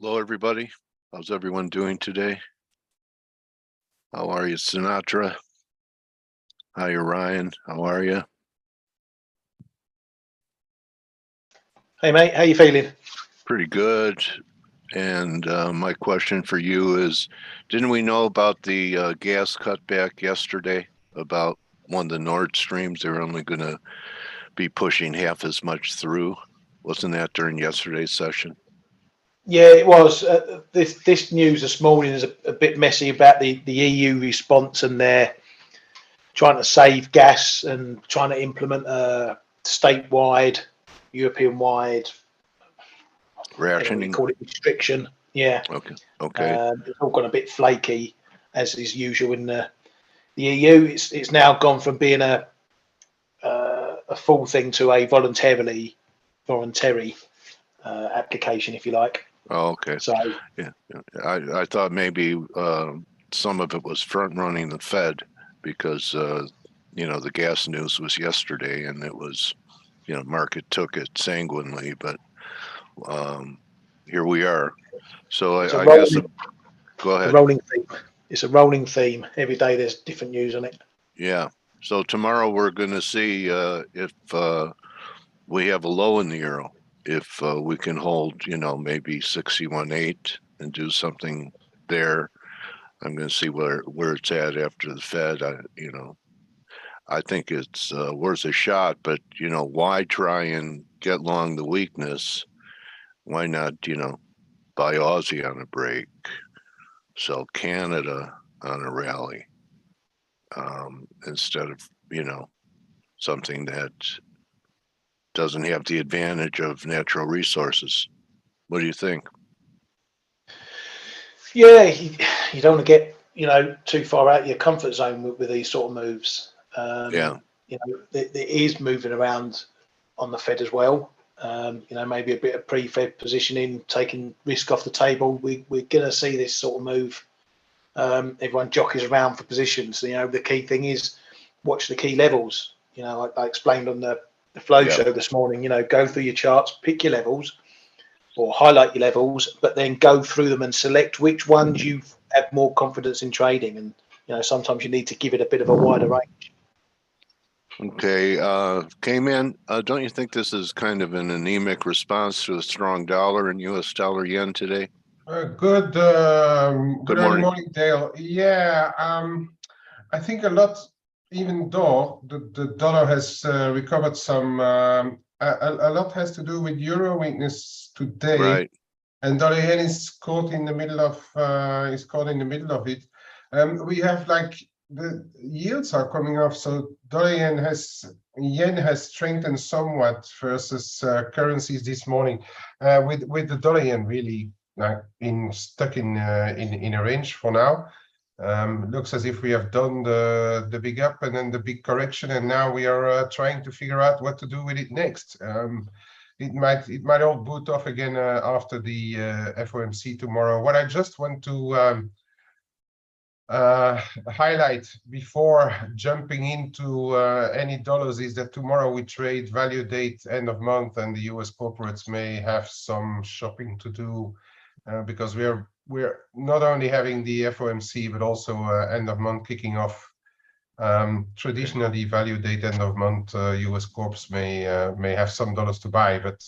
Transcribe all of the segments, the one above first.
Hello, everybody. How's everyone doing today? How are you, Sinatra? How are you, Ryan? How are you? Hey mate, how you feeling? Pretty good. And my question for you is, didn't we know about the gas cutback yesterday about one of the Nord Streams? They're only going to be pushing half as much through. Wasn't that during yesterday's session? Yeah, it was. This news this morning is a bit messy about the EU response, and they're trying to save gas and trying to implement a statewide, European-wide, Rationing? call it restriction. Yeah. Okay. It's all gone a bit flaky, as is usual in the EU. It's now gone from being a full thing to a voluntary application, if you like. Oh, okay. So yeah. I thought maybe some of it was front running the Fed because the gas news was yesterday and it was, market took it sanguinely, but here we are. So I guess go ahead. Rolling theme. It's a rolling theme. Every day there's different news on it. Yeah. So tomorrow we're going to see if we have a low in the euro. If we can hold, maybe 61.8 and do something there. I'm going to see where it's at after the Fed. I think it's worth a shot, but why try and get long the weakness? Why not, buy Aussie on a break, sell Canada on a rally, instead of, something that doesn't have the advantage of natural resources. What do you think? Yeah, you don't want to get too far out of your comfort zone with these sort of moves. Yeah. It is moving around on the Fed as well. Maybe a bit of pre-Fed positioning, taking risk off the table. We're going to see this sort of move. Everyone jockeys around for positions. The key thing is watch the key levels. I explained on the flow show this morning. Go through your charts, pick your levels, or highlight your levels, but then go through them and select which ones you have more confidence in trading. And sometimes you need to give it a bit of a wider range. Okay, Kman, don't you think this is kind of an anemic response to a strong dollar and U.S. dollar yen today? Good early morning, Dale. Yeah, I think a lot, even though the dollar has recovered some, a lot has to do with euro weakness today, right? And dollar yen is caught in the middle of it. We have the yields are coming off, so yen has strengthened somewhat versus currencies this morning, with the dollar yen really stuck in a range for now. Looks as if we have done the big up and then the big correction, and now we are trying to figure out what to do with it next. It might all boot off again after the FOMC tomorrow. What I just want to highlight before jumping into any dollars is that tomorrow we trade value date end of month, and the US corporates may have some shopping to do because we're not only having the FOMC but also end of month kicking off. Traditionally, value date end of month, US corps may have some dollars to buy, but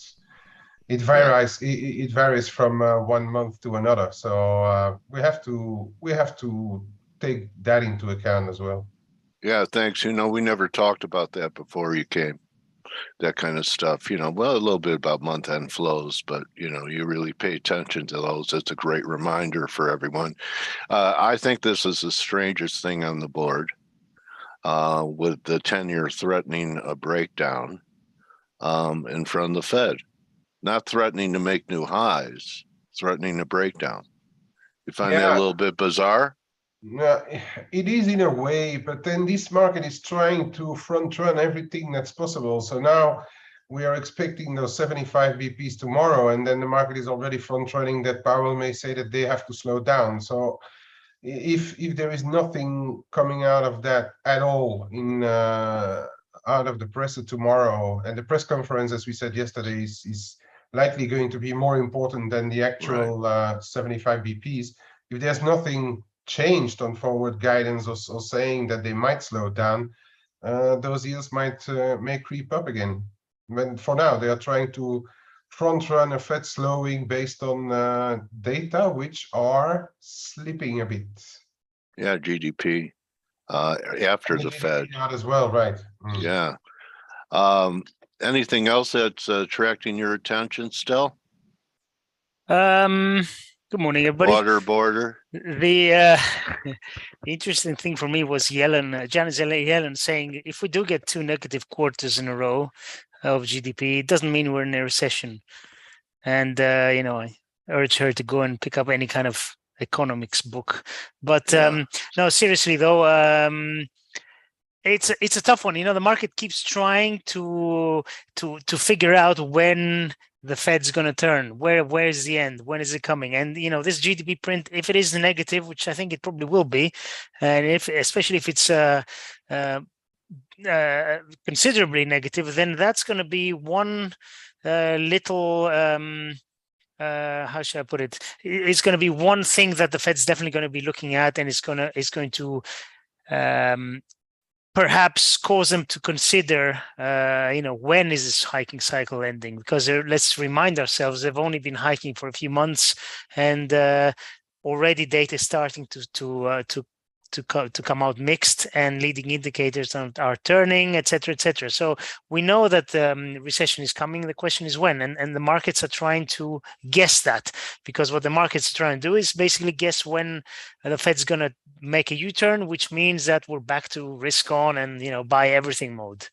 it varies. It varies from 1 month to another. So we have to take that into account as well. Yeah, thanks. We never talked about that before you came. That kind of stuff. Well, a little bit about month-end flows, but you really pay attention to those. It's a great reminder for everyone. I think this is the strangest thing on the board. With the 10-year threatening a breakdown in front of the Fed. Not threatening to make new highs, threatening a breakdown. You find that a little bit bizarre? No, it is in a way, but then this market is trying to front run everything that's possible. So now we are expecting those 75 BPs tomorrow, and then the market is already front running that Powell may say that they have to slow down. So if there is nothing coming out of that at all out of the press tomorrow, and the press conference, as we said yesterday, is likely going to be more important than the actual 75 BPs. If there's nothing changed on forward guidance or saying that they might slow down, those yields may creep up again. But for now, they are trying to front run a Fed slowing based on data which are slipping a bit. Yeah, GDP after the Fed. As well, right? Yeah. Anything else that's attracting your attention, Stel? Good morning, everybody. Water border. The interesting thing for me was Yellen, Janet Yellen, saying if we do get 2 negative quarters in a row of GDP, it doesn't mean we're in a recession. And I urge her to go and pick up any kind of economics book. But no, seriously though, it's a tough one. The market keeps trying to figure out when the Fed's going to turn. Where's the end? When is it coming? And this GDP print, if it is negative, which I think it probably will be, and especially if it's considerably negative, then that's going to be one little how should I put it? It's going to be one thing that the Fed's definitely going to be looking at, and it's going to perhaps cause them to consider, when is this hiking cycle ending? Because let's remind ourselves, they've only been hiking for a few months, and already data is starting to come out mixed, and leading indicators are turning, et cetera. So we know that recession is coming. The question is when, and the markets are trying to guess that, because what the markets are trying to do is basically guess when the Fed's going to make a U-turn, which means that we're back to risk on and buy everything mode.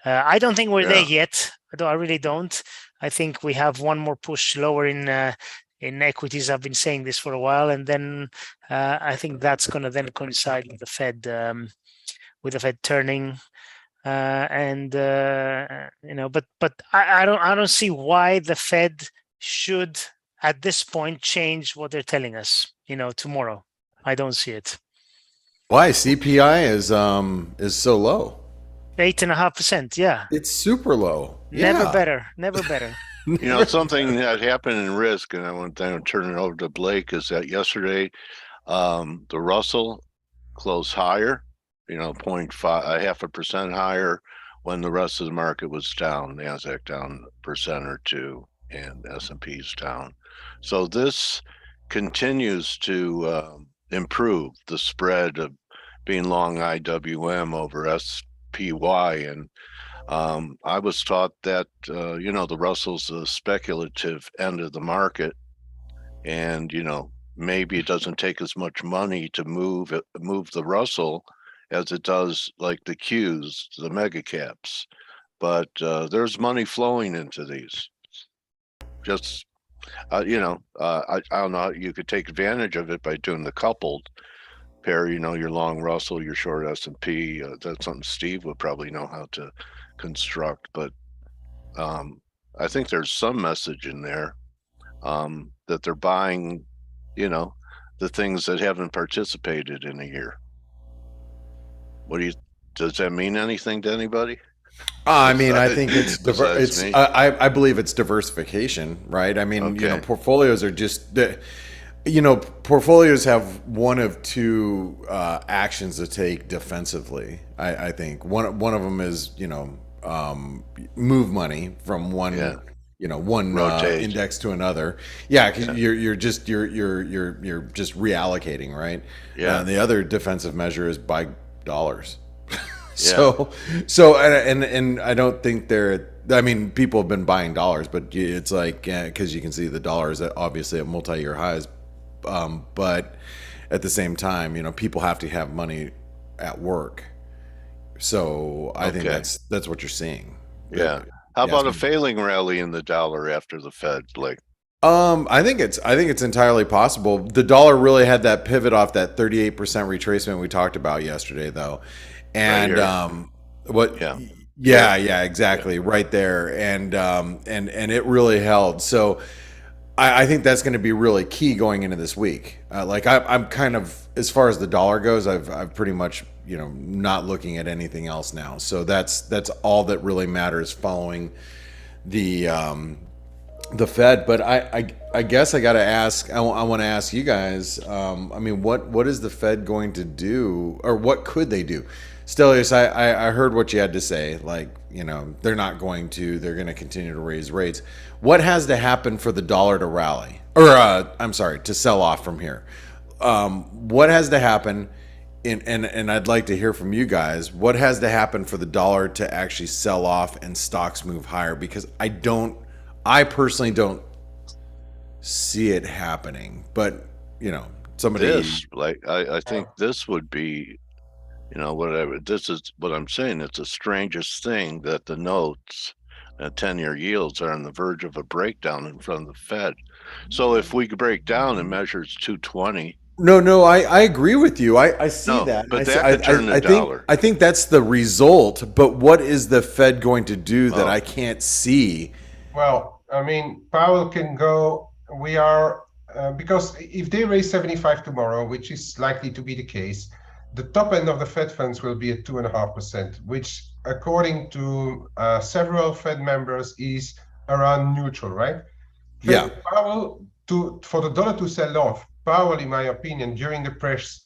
I don't think we're there yet. I really don't. I think we have one more push lower in equities. I've been saying this for a while, and then I think that's going to then coincide with the Fed, turning, But I don't see why the Fed should at this point change what they're telling us. Tomorrow, I don't see it. Why CPI is so low? 8.5%. Yeah, it's super low. Never better. Something that happened in risk, and I want to turn it over to Blake, is that yesterday the Russell closed higher, 0.5, 0.5% higher, when the rest of the market was down. Nasdaq down 1% or 2%, and S&P's down. So this continues to improve the spread of being long IWM over SPY, and I was taught that the Russell's a speculative end of the market, and maybe it doesn't take as much money to move the Russell as it does like the Qs, the mega caps, but there's money flowing into these. Just I don't know, you could take advantage of it by doing the coupled pair, your long Russell, your short S&P. That's something Steve would probably know how to construct, but I think there's some message in there that they're buying, the things that haven't participated in a year. Does that mean anything to anybody? I mean, I think I believe it's diversification, right? I mean, portfolios are just portfolios have one of two actions to take defensively. I think one of them is move money from one index to another. Yeah, because you're just reallocating, right? Yeah. And the other defensive measure is buy dollars. So and I don't think people have been buying dollars, but it's like, because you can see the dollars obviously at multi-year highs, but at the same time, people have to have money at work. So I think that's what you're seeing. Yeah. How about a failing rally in the dollar after the Fed, Blake? I think it's entirely possible. The dollar really had that pivot off that 38% retracement we talked about yesterday, though. And exactly, right there, and it really held. So I think that's going to be really key going into this week. I'm kind of, as far as the dollar goes, I've pretty much not looking at anything else now. So that's all that really matters following the the Fed, but I guess I got to ask. I want to ask you guys. I mean, what is the Fed going to do, or what could they do? Stelius, I heard what you had to say. Like, you know, they're not going to. They're going to continue to raise rates. What has to happen for the dollar to rally, or I'm sorry, to sell off from here? What has to happen? And I'd like to hear from you guys. What has to happen for the dollar to actually sell off and stocks move higher? Because I personally don't see it happening, but you know, somebody. I think this would be, you know, whatever. This is what I'm saying. It's the strangest thing that the notes, 10-year yields are on the verge of a breakdown in front of the Fed. So if we break down and measures 220. No, I agree with you. I see that. But that could turn the dollar. I think that's the result. But what is the Fed going to do that I can't see? Well, I mean, Powell can go. We are because if they raise 75 tomorrow, which is likely to be the case, the top end of the Fed funds will be at 2.5%, which, according to several Fed members, is around neutral, right? Yeah. Powell for the dollar to sell off. Powell, in my opinion, during the press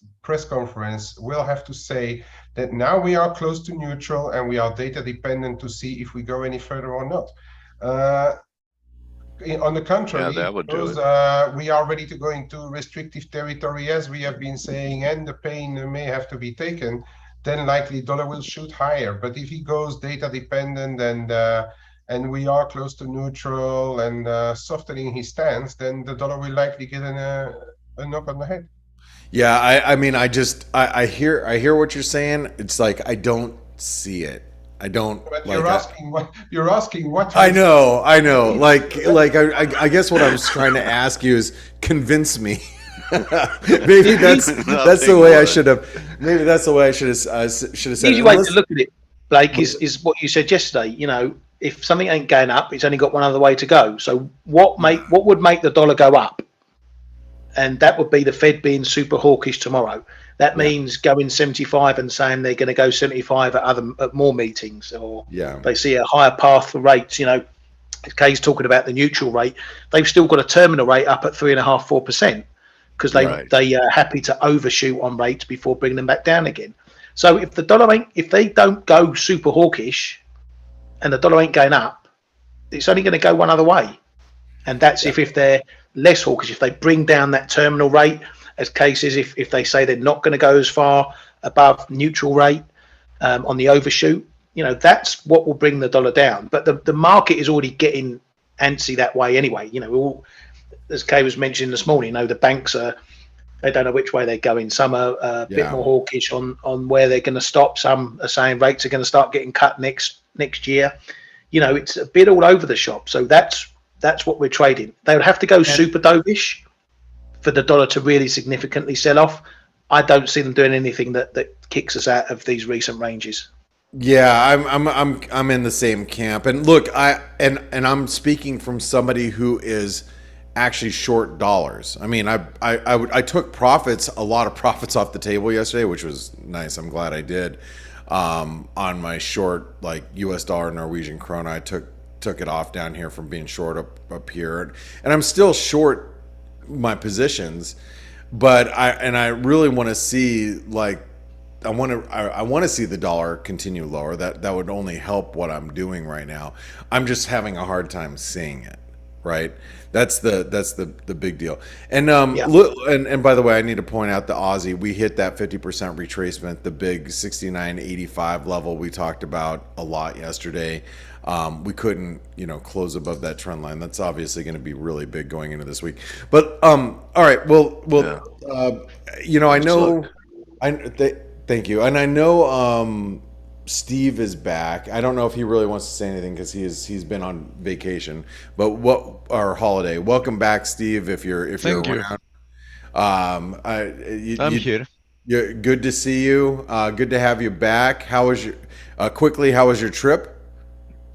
conference, will have to say that now we are close to neutral and we are data dependent to see if we go any further or not. On the contrary, that would do it. We are ready to go into restrictive territory, as we have been saying, and the pain may have to be taken, then likely dollar will shoot higher. But if he goes data dependent and we are close to neutral and softening his stance, then the dollar will likely get a knock on the head. Yeah, I mean, I hear what you're saying. It's like I don't see it. I don't. But you're asking what. I know. Like I guess what I was trying to ask you is convince me. Maybe that's the way I should have. Maybe that's the way I should have said. The easy way to look at it, Blake, is what you said yesterday. You know, if something ain't going up, it's only got one other way to go. So what would make the dollar go up? And that would be the Fed being super hawkish tomorrow. That means going 75 and saying they're going to go 75 at more meetings, or they see a higher path for rates. You know, Kay's talking about the neutral rate. They've still got a terminal rate up at 3.5–4% because they are happy to overshoot on rates before bringing them back down again. So if the dollar if they don't go super hawkish, and the dollar ain't going up, it's only going to go one other way, and that's if they're less hawkish. If they bring down that terminal rate, as cases, if they say they're not going to go as far above neutral rate on the overshoot, you know, that's what will bring the dollar down. But the market is already getting antsy that way anyway. You know, as Kay was mentioning this morning, you know, the banks they don't know which way they're going. Some are a bit more hawkish on where they're going to stop. Some are saying rates are going to start getting cut next year. You know, it's a bit all over the shop. So that's what we're trading. They would have to go super dovish for the dollar to really significantly sell off. I don't see them doing anything that kicks us out of these recent ranges. Yeah, I'm in the same camp. And look, I'm speaking from somebody who is actually short dollars. I mean, I took a lot of profits off the table yesterday, which was nice. I'm glad I did. On my short, like US dollar, Norwegian krona, I took it off down here from being short up here, and I'm still short my positions, but I really want to see, like, I want to see the dollar continue lower. That would only help what I'm doing right now. I'm just having a hard time seeing it. Right, that's the big deal. And and by the way, I need to point out the Aussie. We hit that 50% retracement, the big 69.85 level we talked about a lot yesterday. We couldn't, close above that trend line. That's obviously going to be really big going into this week. But all right, well, I know, thank you, and I know Steve is back. I don't know if he really wants to say anything because he's been on vacation, but holiday. Welcome back, Steve. If you're around, I'm here. You're good to see you. Good to have you back. How was your trip?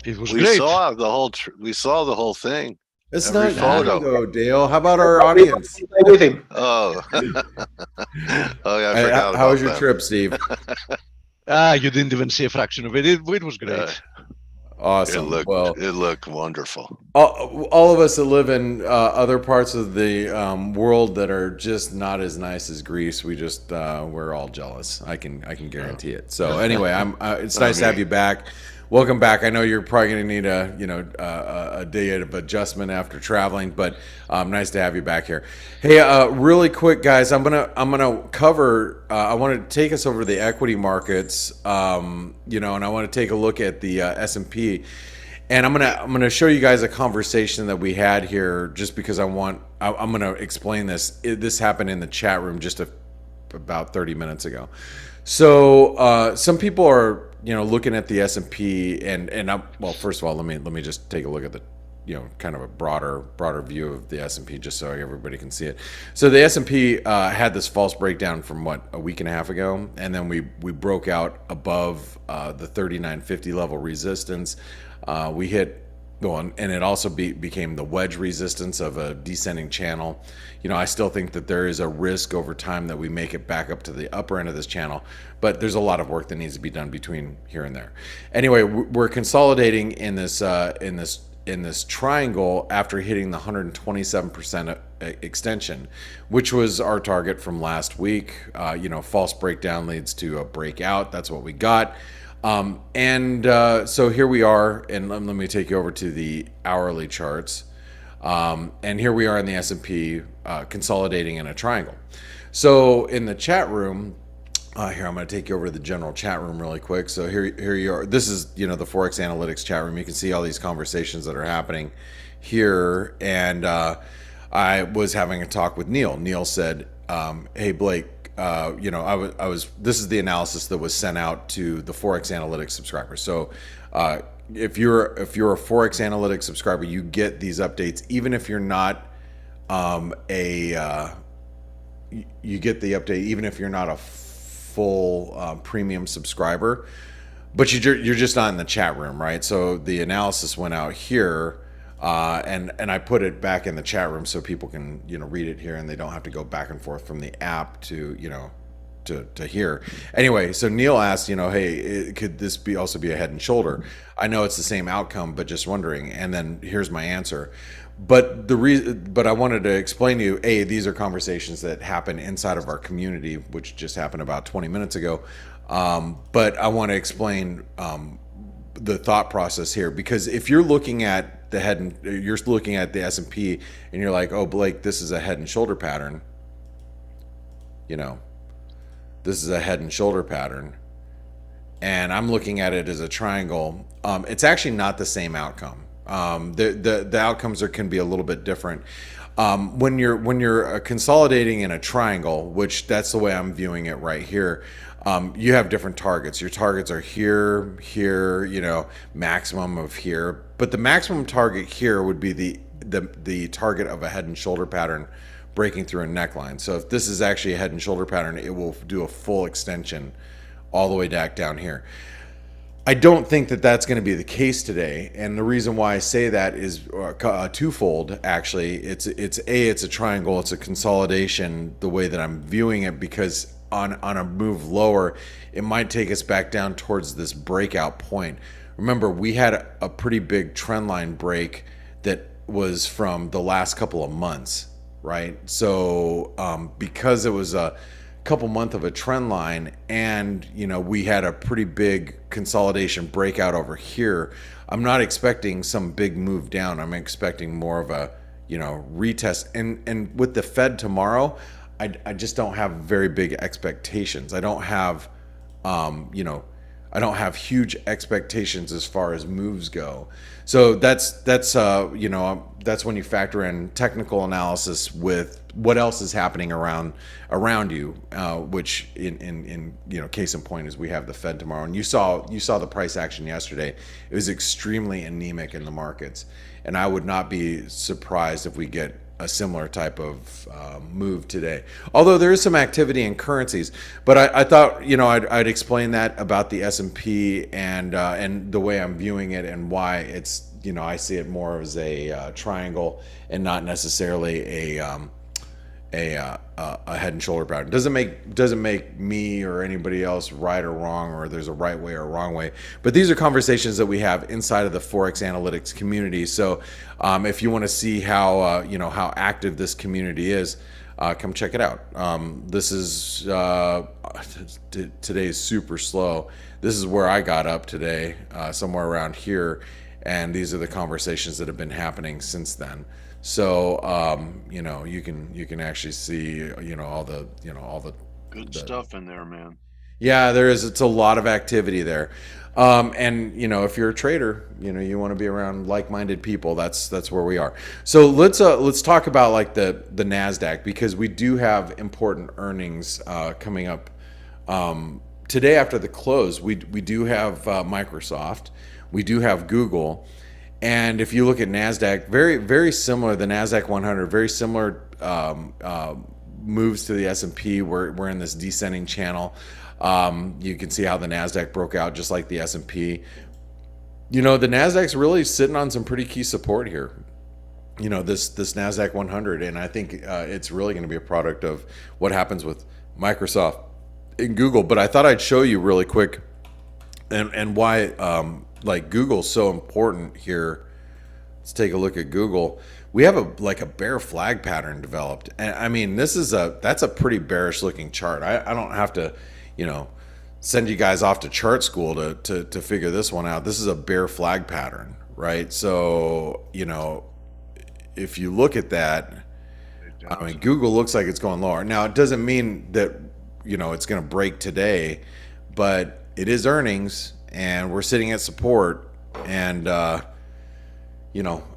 It was great. We saw the whole thing. It's not photo though, Dale. How about our audience? With him. Oh, yeah. I forgot how was your trip, Steve? You didn't even see a fraction of it. It was great. Awesome. Well, It looked wonderful. all of us that live in other parts of the world that are just not as nice as Greece, we're all jealous. I can guarantee it. So anyway, it's nice to have you back. Welcome back. I know you're probably going to need a day of adjustment after traveling, but nice to have you back here. Hey, really quick, guys, I'm gonna cover. I want to take us over the equity markets, and I want to take a look at the S&P. And I'm gonna show you guys a conversation that we had here, just because I'm gonna explain this. This happened in the chat room just about 30 minutes ago. So some people are looking at the S&P and well, first of all, let me just take a look at the kind of a broader view of the S&P, just so everybody can see it. So the S&P had this false breakdown from a week and a half ago, and then we broke out above the 3950 level resistance. We hit and it also became the wedge resistance of a descending channel. I still think that there is a risk over time that we make it back up to the upper end of this channel, but there's a lot of work that needs to be done between here and there. Anyway, we're consolidating in this triangle after hitting the 127% extension, which was our target from last week. False breakdown leads to a breakout. That's what we got. So here we are, and let me take you over to the hourly charts. And here we are in the S&P consolidating in a triangle. So in the chat room, here I'm going to take you over to the general chat room really quick. So here you are. This is the ForexAnalytix chat room. You can see all these conversations that are happening here. And I was having a talk with Neil. Neil said, "Hey Blake, this is the analysis that was sent out to the ForexAnalytix subscribers. So if you're a ForexAnalytix subscriber, you get these updates even if you're not you get the update even if you're not a full premium subscriber, but you're just not in the chat room, right? So the analysis went out here, and I put it back in the chat room so people can read it here, and they don't have to go back and forth from the app to to here. Anyway, so Neil asked, hey, could this also be a head and shoulder? I know it's the same outcome, but just wondering. And then here's my answer. But I wanted to explain to you, these are conversations that happen inside of our community, which just happened about 20 minutes ago. But I want to explain the thought process here, because if you're looking at the you're looking at the S&P and you're like, oh, Blake, this is a head and shoulder pattern. This is a head and shoulder pattern, and I'm looking at it as a triangle. It's actually not the same outcome. The outcomes can be a little bit different. When you're consolidating in a triangle, which that's the way I'm viewing it right here, you have different targets. Your targets are here, maximum of here, but the maximum target here would be the target of a head and shoulder pattern breaking through a neckline. So if this is actually a head and shoulder pattern, it will do a full extension all the way back down here. I don't think that that's going to be the case today, and the reason why I say that is twofold. Actually, it's a triangle, it's a consolidation the way that I'm viewing it, because on a move lower, it might take us back down towards this breakout point. Remember, we had a pretty big trend line break that was from the last couple of months, right? So because it was a couple months of a trend line, and we had a pretty big consolidation breakout over here, I'm not expecting some big move down. I'm expecting more of a retest, and with the Fed tomorrow, I just don't have very big expectations. I don't have I don't have huge expectations as far as moves go. So that's when you factor in technical analysis with what else is happening around you, which in case in point is we have the Fed tomorrow, and you saw the price action yesterday. It was extremely anemic in the markets, and I would not be surprised if we get a similar type of move today. Although there is some activity in currencies, but I thought I'd explain that about the S&P and the way I'm viewing it, and why it's I see it more as a triangle and not necessarily a head and shoulder pattern. Doesn't make me or anybody else right or wrong, or there's a right way or a wrong way. But these are conversations that we have inside of the ForexAnalytix community. So if you want to see how how active this community is, come check it out. This is today's super slow. This is where I got up today, somewhere around here, and these are the conversations that have been happening since then. So you can actually see all the Good stuff in there, man. Yeah, there is. It's a lot of activity there, and if you're a trader, you want to be around like-minded people. That's where we are. So let's talk about like the Nasdaq, because we do have important earnings coming up today after the close. We do have Microsoft, we do have Google. And if you look at Nasdaq, very, very similar, the Nasdaq 100, very similar moves to the S&P. We're in this descending channel. You can see how the Nasdaq broke out just like the S&P. The Nasdaq's really sitting on some pretty key support here. This Nasdaq 100, and I think it's really going to be a product of what happens with Microsoft and Google. But I thought I'd show you really quick and why like Google's so important here. Let's take a look at Google. We have a bear flag pattern developed, and I mean that's a pretty bearish looking chart. I don't have to send you guys off to chart school to figure this one out. This is a bear flag pattern, right? So if you look at that, I mean Google looks like it's going lower. Now it doesn't mean that it's going to break today, but it is earnings, and we're sitting at support, and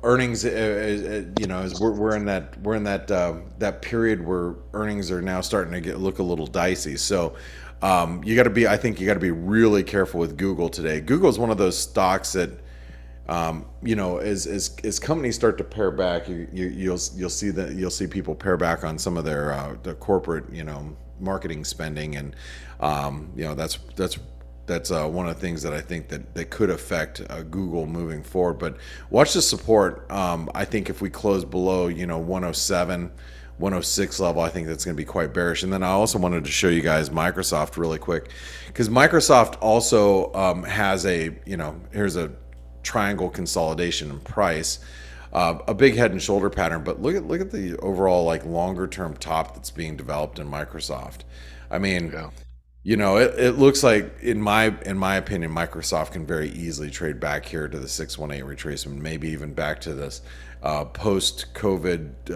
earnings is we're in that period where earnings are now starting to look a little dicey. So I think you got to be really careful with Google today. Google is one of those stocks that as companies start to pare back, you'll see people pare back on some of their corporate marketing spending, and that's one of the things that I think that could affect Google moving forward. But watch the support. I think if we close below 107, 106 level, I think that's going to be quite bearish. And then I also wanted to show you guys Microsoft really quick, because Microsoft also has here's a triangle consolidation in price, a big head and shoulder pattern. But look at the overall like longer term top that's being developed in Microsoft. I mean. Yeah. It looks like, in my opinion, Microsoft can very easily trade back here to the 618 retracement, maybe even back to this post-COVID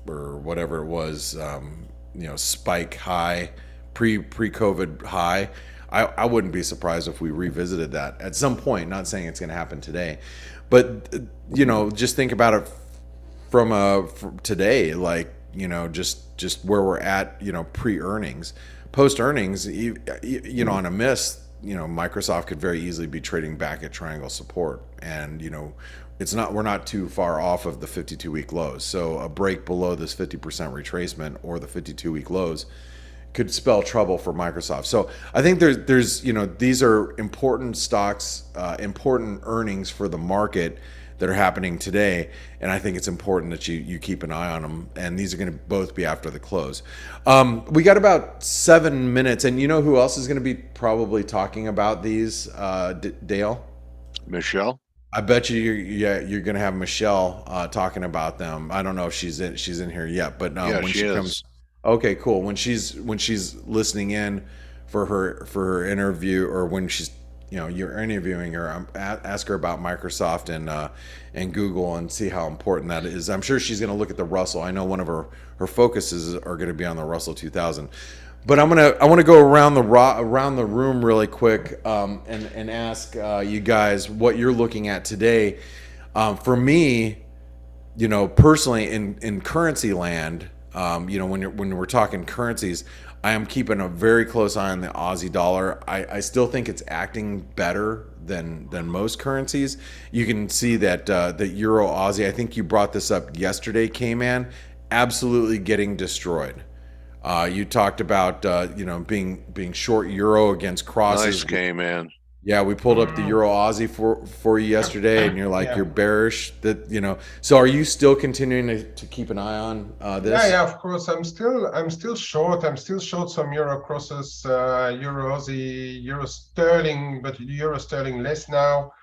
or whatever it was, spike high, pre-COVID high. I wouldn't be surprised if we revisited that at some point. Not saying it's going to happen today, but just think about it from today, like just where we're at, pre-earnings. Post earnings, on a miss, Microsoft could very easily be trading back at triangle support, and we're not too far off of the 52-week lows. So a break below this 50% retracement or the 52-week lows could spell trouble for Microsoft. So I think there's these are important stocks, important earnings for the market that are happening today, and I think it's important that you keep an eye on them, and these are going to both be after the close. We got about 7 minutes, and you know who else is going to be probably talking about these, Dale? Michele? I bet you're going to have Michele talking about them. I don't know if she's in here yet, but yeah, when she comes, okay, cool. When she's listening in for her interview, or when she's you're interviewing her, ask her about Microsoft and Google, and see how important that is. I'm sure she's going to look at the Russell. I know one of her focuses are going to be on the Russell 2000. But I want to go around the room really quick and ask you guys what you're looking at today. For me, personally, in currency land, when we're talking currencies, I am keeping a very close eye on the Aussie dollar. I still think it's acting better than most currencies. You can see that the Euro Aussie, I think you brought this up yesterday, Kman, absolutely getting destroyed. You talked about being short Euro against crosses. Nice, Kman. Yeah, we pulled up the Euro Aussie for you yesterday, and you're like Yeah. you're bearish. That So are you still continuing to keep an eye on this? Yeah, of course. I'm still short. I'm still short some euro crosses, euro Aussie, euro sterling, but euro sterling less now.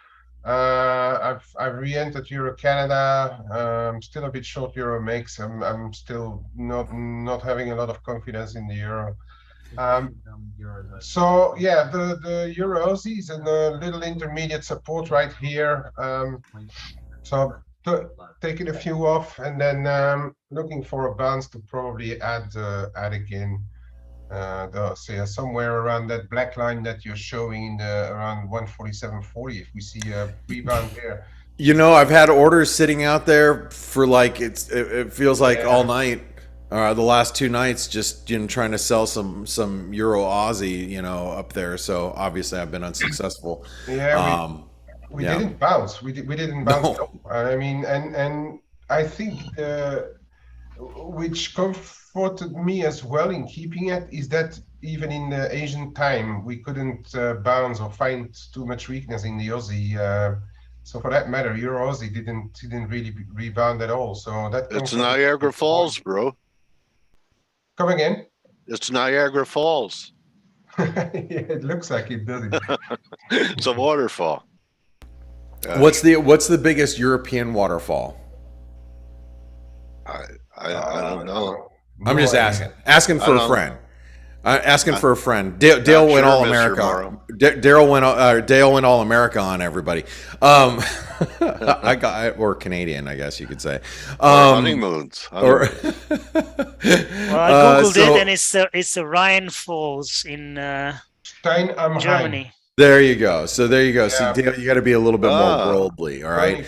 I've re-entered Euro Canada. Still a bit short Euro mix. I'm still not having a lot of confidence in the euro. So yeah, the Euro Aussie is in a little intermediate support right here. So taking a few off, and then looking for a bounce to probably add again. So yeah, somewhere around that black line that you're showing in around 147.40. If we see a rebound there. I've had orders sitting out there for like it feels like all night. The last 2 nights, just trying to sell some Euro Aussie, up there. So obviously, I've been unsuccessful. Yeah, we didn't bounce. We didn't bounce. No. I mean, and I think which comforted me as well in keeping it is that even in the Asian time, we couldn't bounce or find too much weakness in the Aussie. So for that matter, Euro Aussie didn't really rebound at all. So that it's Niagara Falls, bro. Come again? It's Niagara Falls. Yeah, it looks like it, doesn't it? It's a waterfall. What's the biggest European waterfall? I don't know. I'm just asking for a friend. Asking for a friend. Dale went all America. Dale went all America on everybody. Or Canadian, I guess you could say. Honeymoons. Well, I googled it, and it's the Rhine Falls in Germany. There you go. So there you go. Yeah. See, Dale, you got to be a little bit more worldly. All right.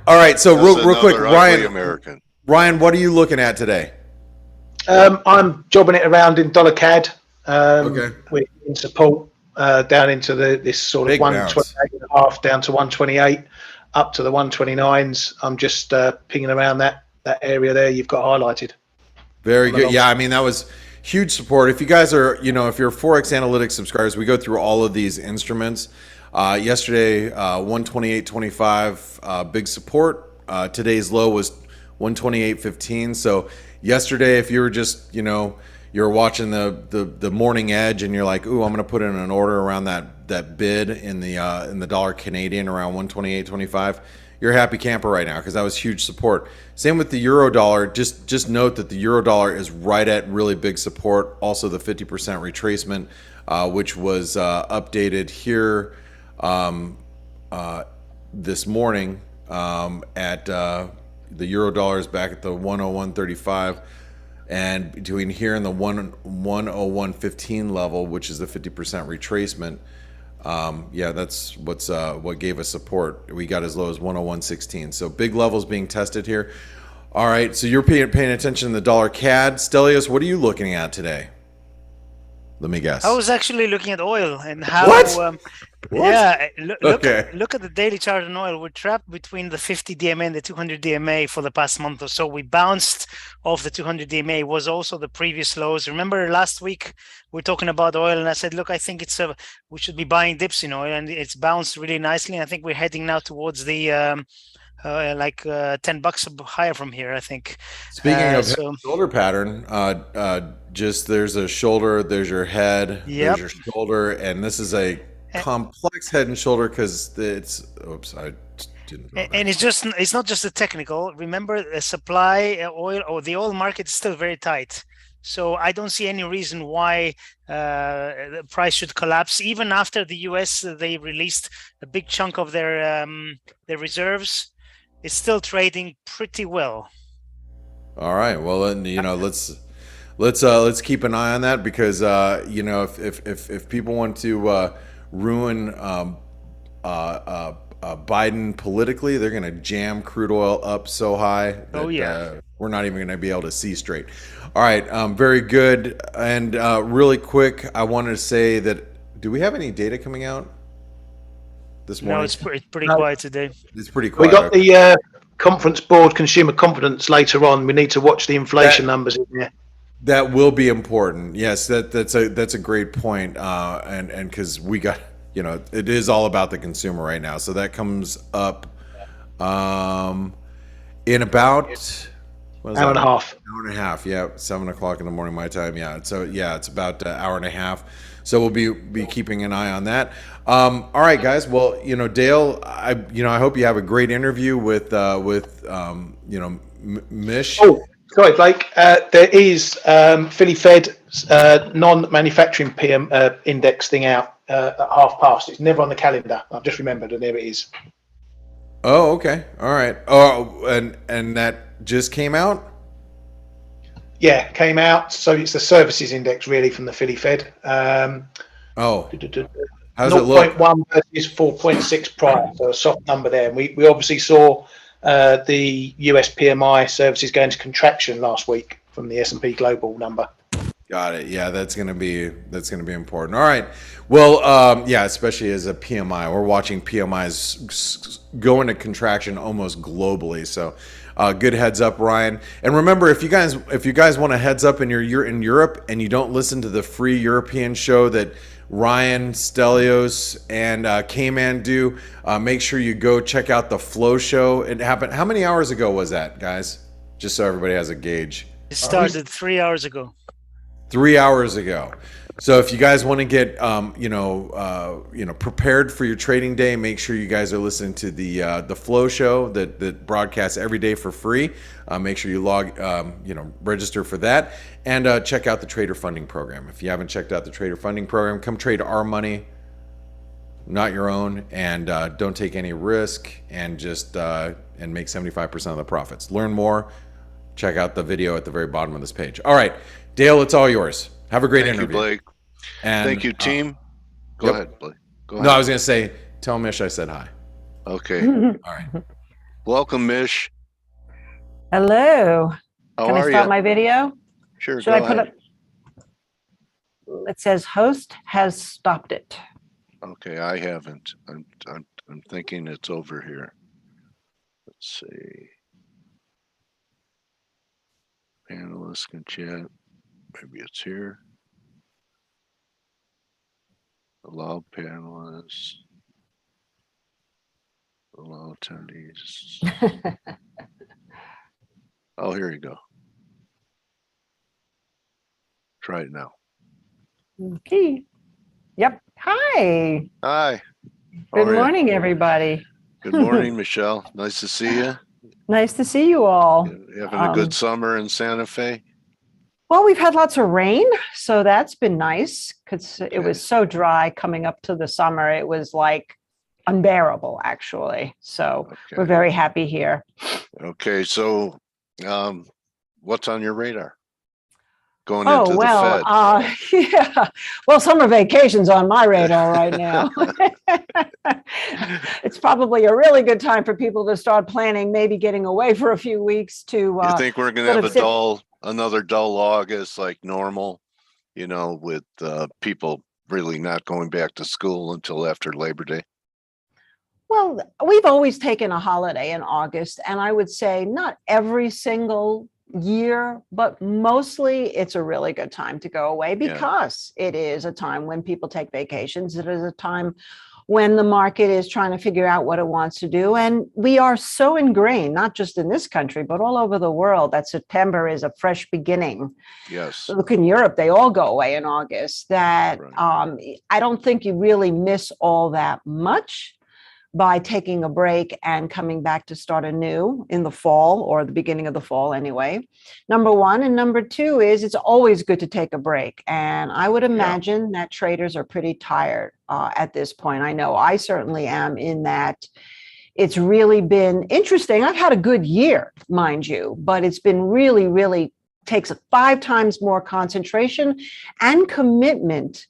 All right. So real quick, Ryan, what are you looking at today? I'm jobbing it around in dollar CAD. Okay. We're in support down into this sort of 128.5 down to 128, up to the 129s. I'm just pinging around that area there you've got highlighted. Very good. Yeah, I mean, that was huge support. If you guys are, if you're ForexAnalytix subscribers, we go through all of these instruments. Yesterday, 128.25, big support. Today's low was 128.15. So yesterday, if you were just, you're watching the morning edge and you're like, ooh, I'm going to put in an order around that bid in the dollar Canadian around 128.25. You're a happy camper right now because that was huge support. Same with the euro dollar. Just note that the euro dollar is right at really big support. Also the 50% retracement, which was updated here this morning at the euro dollar is back at the 101.35, and between here and the 101.15 level, which is the 50% retracement. Yeah, that's what gave us support. We got as low as 101.16. So big levels being tested here. All right, so you're paying attention to the dollar CAD. Stelios, what are you looking at today? Let me guess. I was actually looking at oil and how. What? Yeah, look at the daily chart on oil. We're trapped between the 50 DMA and the 200 DMA for the past month or so. We bounced off the 200 DMA. Was also the previous lows. Remember last week we were talking about oil, and I said, look, I think we should be buying dips in oil, and it's bounced really nicely. And I think we're heading now towards the $10 higher from here, I think. Speaking of shoulder pattern, just there's a shoulder, there's your head, there's your shoulder, and this is a complex head and shoulder because it's I didn't know and it's not just the technical. Remember, the supply oil or the oil market is still very tight. So I don't see any reason why the price should collapse. Even after the US, they released a big chunk of their reserves. It's still trading pretty well. All right. Well, then let's keep an eye on that because if people want to ruin Biden politically, they're going to jam crude oil up so high that we're not even going to be able to see straight. All right. Very good. And really quick, I wanted to say that do we have any data coming out this morning? No, it's pretty quiet today. It's pretty quiet. We got the conference board consumer confidence later on. We need to watch the inflation numbers in there. That will be important. Yes, that's a great point. And because we got you know, it is all about the consumer right now. So that comes up in about what is Hour that? and a half. Hour and a half. Yeah, 7 o'clock in the morning my time. Yeah. So yeah, it's about an hour and a half. So we'll be keeping an eye on that. All right, guys. Well, you know, Dale, I hope you have a great interview with you know, Mish. Oh, sorry, Blake. There is Philly Fed non-manufacturing PM index thing out at past. It's never on the calendar. I've just remembered, and there it is. Oh, okay. All right. Oh, and that just came out? Yeah, came out. So it's the services index really from the Philly Fed. Oh. How does it look? 0.1 versus 4.6 prior. So a soft number there. And we obviously saw the US PMI services go into contraction last week from the S&P Global number. Got it. Yeah, that's gonna be important. All right. Well, yeah, especially as a PMI, we're watching PMIs go into contraction almost globally. So, good heads up, Ryan. And remember, if you guys want a heads up and you're in Europe and you don't listen to the free European show that Ryan, Stelios, and Kman do, make sure you go check out the Flow show. It happened. How many hours ago was that, guys? Just so everybody has a gauge. It started 3 hours ago. 3 hours ago. So if you guys want to get prepared for your trading day, make sure you guys are listening to the Flow show that broadcasts every day for free. Make sure you register for that, and check out the Trader Funding Program. If you haven't checked out the Trader Funding Program, come trade our money, not your own, and don't take any risk, and just and make 75% of the profits. Learn more. Check out the video at the very bottom of this page. All right. Dale, it's all yours. Have a great interview. Thank you, Blake. And, thank you, team. Go ahead, Blake. Go ahead. No, I was going to say, tell Mish I said hi. Okay. All right. Welcome, Mish. Hello. How Can I are start you? my video? Sure. Should go I put ahead. up? It says host has stopped it. Okay, I haven't. I'm thinking it's over here. Let's see. Panelists can chat. Maybe it's here. Allow panelists. Allow attendees. Oh, here you go. Try it now. Okay. Yep. Hi. Hi. Good morning, everybody. Good morning, Michele. Nice to see you. Nice to see you all. You having a good summer in Santa Fe? Well, we've had lots of rain, so that's been nice because it was so dry coming up to the summer. It was like unbearable, actually. So we're very happy here. Okay, so what's on your radar? Going into the Fed. Yeah. Well, summer vacation's on my radar right now. It's probably a really good time for people to start planning, maybe getting away for a few weeks to. You think we're going to have another dull August like normal, with people really not going back to school until after Labor Day? Well, we've always taken a holiday in August, and I would say not every single year, but mostly it's a really good time to go away because it is a time when people take vacations. It is a time when the market is trying to figure out what it wants to do. And we are so ingrained, not just in this country, but all over the world, that September is a fresh beginning. Yes. Look in Europe, they all go away in August. That I don't think you really miss all that much by taking a break and coming back to start anew in the fall, or the beginning of the fall anyway. Number one. And number two is it's always good to take a break. And I would imagine that traders are pretty tired at this point. I know I certainly am, in that it's really been interesting. I've had a good year, mind you, but it's been really, really takes 5 times more concentration and commitment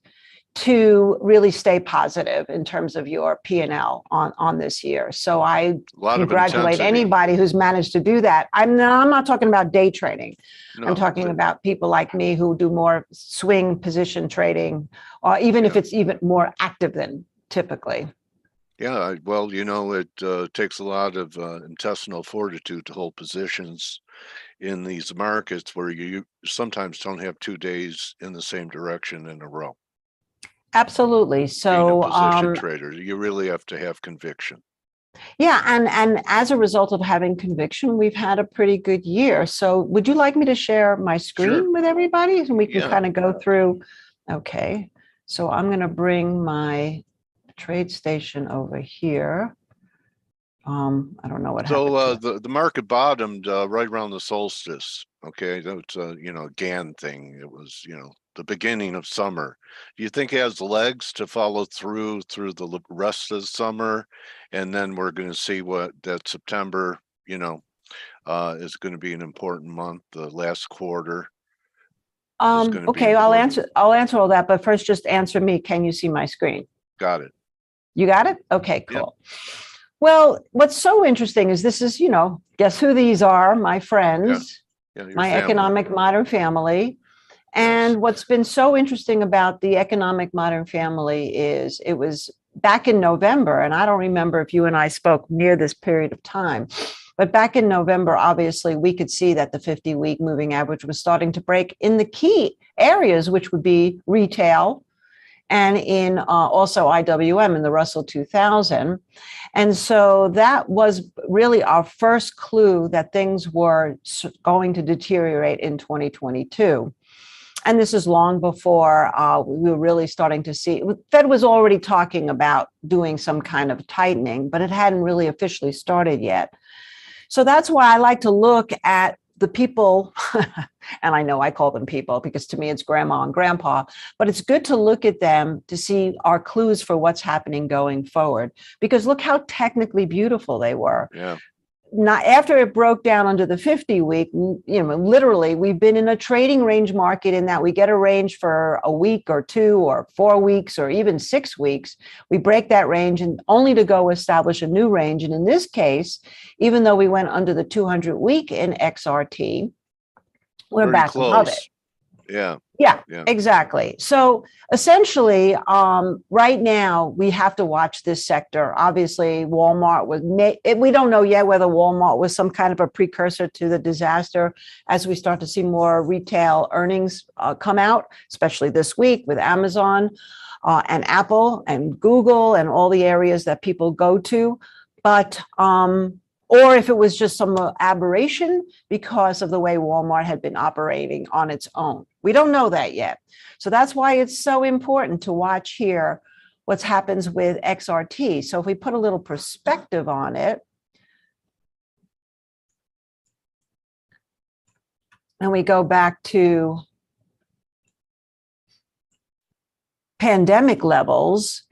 to really stay positive in terms of your P&L on this year. So I congratulate anybody who's managed to do that. I'm not talking about day trading. No, I'm talking about people like me who do more swing position trading, or even if it's even more active than typically. Yeah, well, it takes a lot of intestinal fortitude to hold positions in these markets where you sometimes don't have 2 days in the same direction in a row. Absolutely. So, being a position trader, you really have to have conviction. yeah, and as a result of having conviction, we've had a pretty good year. So would you like me to share my screen Sure. with everybody and we can Yeah. kind of go through? Okay, so I'm going to bring my TradeStation over here. I don't know what happened. So the market bottomed right around the solstice. Okay, that's GAN thing. It was the beginning of summer. Do you think it has legs to follow through the rest of the summer, and then we're going to see what that September is going to be an important month. The last quarter. Okay, I'll answer all that, but first just answer me. Can you see my screen? Got it. You got it? Okay, cool. Yep. Well, what's so interesting is this is, guess who these are? My friends, yeah, your my family. economic modern family. And what's been so interesting about the economic modern family is it was back in November, and I don't remember if you and I spoke near this period of time, but back in November, obviously, we could see that the 50-week moving average was starting to break in the key areas, which would be retail and in also IWM in the Russell 2000. And so that was really our first clue that things were going to deteriorate in 2022. And this is long before we were really starting to see, Fed was already talking about doing some kind of tightening, but it hadn't really officially started yet. So that's why I like to look at the people, and I know I call them people because to me it's grandma and grandpa, but it's good to look at them to see our clues for what's happening going forward, because look how technically beautiful they were. Yeah. Not after it broke down under the 50-week, literally we've been in a trading range market in that we get a range for a week or 2 or 4 weeks or even 6 weeks. We break that range and only to go establish a new range. And in this case, even though we went under the 200-week in XRT, we're Pretty back close. above it. Yeah, exactly. So essentially, right now we have to watch this sector. Obviously, Walmart we don't know yet whether Walmart was some kind of a precursor to the disaster as we start to see more retail earnings come out, especially this week with Amazon and Apple and Google and all the areas that people go to. But or if it was just some aberration because of the way Walmart had been operating on its own. We don't know that yet. So that's why it's so important to watch here what happens with XRT. So if we put a little perspective on it, and we go back to pandemic levels,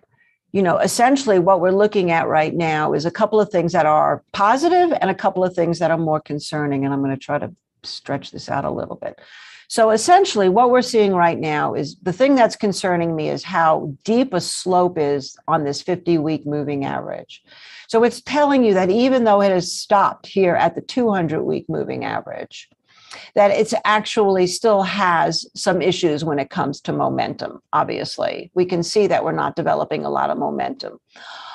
essentially what we're looking at right now is a couple of things that are positive and a couple of things that are more concerning. And I'm going to try to stretch this out a little bit. So essentially what we're seeing right now is the thing that's concerning me is how deep a slope is on this 50-week moving average. So it's telling you that even though it has stopped here at the 200-week moving average, that it's actually still has some issues when it comes to momentum. Obviously, we can see that we're not developing a lot of momentum.